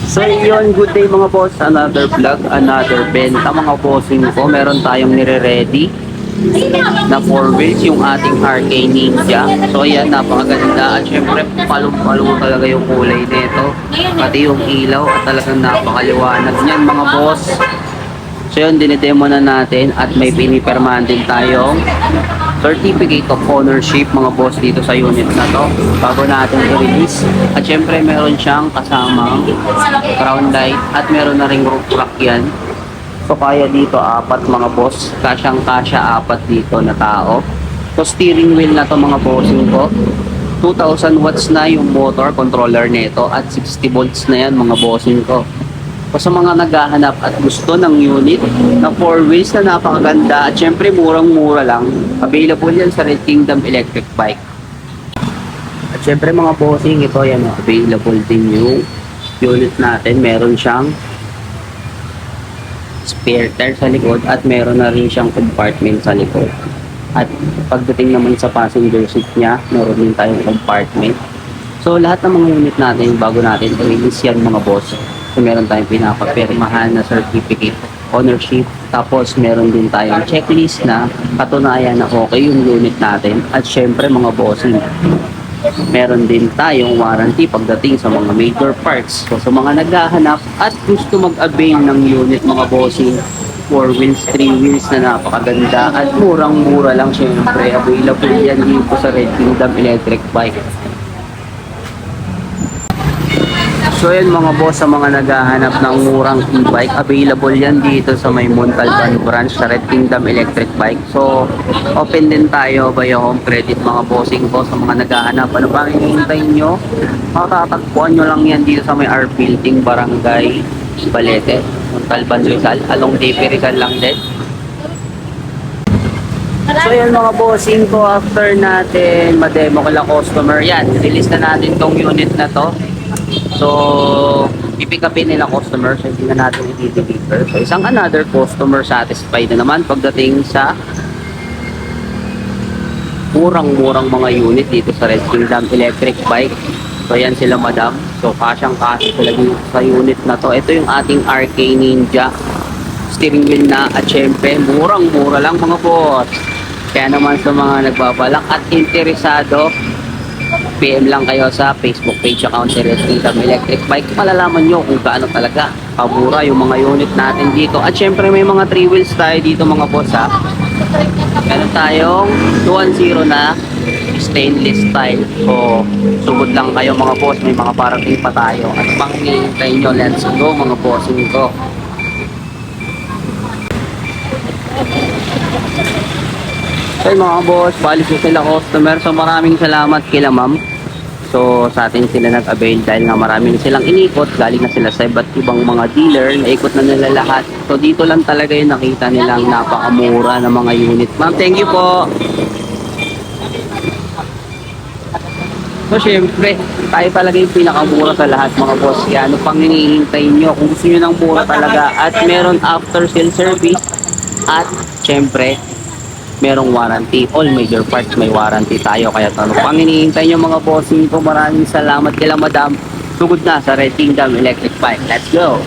So yun, good day mga boss, another vlog, another benta mga bossing ko. Meron tayong nire-ready na 4 wheels, yung ating RK Ninja. So ayan, napakaganda at syempre palong-palo talaga yung kulay nito. Pati yung ilaw at talagang napakaliwanag niyan mga boss. So yun, dinidemo na natin at may pinipirmahan din tayong certificate of ownership mga boss dito sa unit na to bago natin i-release. At syempre meron siyang kasamang crown light at meron na ring roof rack yan. So kaya dito apat mga boss, kasyang kasya apat dito na tao. So steering wheel na to mga bossing ko, 2000 watts na yung motor controller nito at 60 volts na yan mga bossing ko. O sa mga naghahanap at gusto ng unit na 4 wheels na napakaganda at syempre murang-mura lang, available yan sa Red Kingdom Electric Bike. At syempre mga bossing, ito yan, available din yung unit natin. Meron siyang spare tire sa likod at meron na rin siyang compartment sa likod. At pagdating naman sa passenger seat niya, meron din tayong compartment. So lahat ng mga unit natin bago natin i-release yan mga boss. So meron tayong pinapapirmahan na certificate of ownership. Tapos meron din tayong checklist na katunayan na okay yung unit natin. At syempre mga bossing, meron din tayong warranty pagdating sa mga major parts. So sa mga naghahanap at gusto mag-avail ng unit mga bossing, 4 wheels, 3 wheels na napakaganda at murang-mura lang syempre. Available yan dito sa Red Kingdom Electric Bike. So yan mga boss, sa mga naghahanap ng murang e-bike, available yan dito sa may Montalban branch sa Red Kingdom Electric Bike. So open din tayo via home credit mga bossing ko sa mga naghahanap. Ano ba hinihintay nyo? Matatagpuan nyo lang yan dito sa may R Building, Barangay Balete, Montalban, Rizal. Along DP Rizal lang din. So yan mga bossing ko, after natin ma-demo kala customer yan, release na natin tong unit na to. So, pipick upin nila customer, so hindi na natin i-deliver. So, isang another customer satisfied na naman pagdating sa murang-murang mga unit dito sa Red Kingdom Electric Bike. So, yan sila madam. So, kasyang-kasya sila dito sa unit na to. Ito yung ating RK Ninja. Steering wheel na at syempre, murang-mura lang mga boss. Kaya naman sa mga nagbabalak at interesado, PM lang kayo sa Facebook page account ni Red Kingdom Electric Bike. Malalaman nyo kung gaano talaga pabura yung mga unit natin dito. At syempre may mga 3 wheels tayo dito mga boss ha. Meron tayong 210 na stainless style. So sugod lang kayo mga boss. May mga parating pa tayo. At pang hinihintay nyo, let's go mga bossing ko. So mga boss, balik ko sila customer. So maraming salamat kila ma'am. So sa atin sila nag-avail dahil nga marami na silang inikot. Galing na sila sa iba't ibang mga dealer. Naikot na nila lahat. So dito lang talaga yung nakita nilang napakamura ng mga unit. Ma'am, thank you po. So syempre, tayo talaga yung pinakamura sa lahat mga boss. Yan, ano pang hinihintay nyo? Kung gusto nyo ng mura talaga at meron after sale service at syempre, merong warranty. All major parts may warranty tayo. Kaya ano pang hinihintay nyo mga bossing ko. Maraming salamat kila madam. Sugod na sa Red Kingdom Electric Bike. Let's go!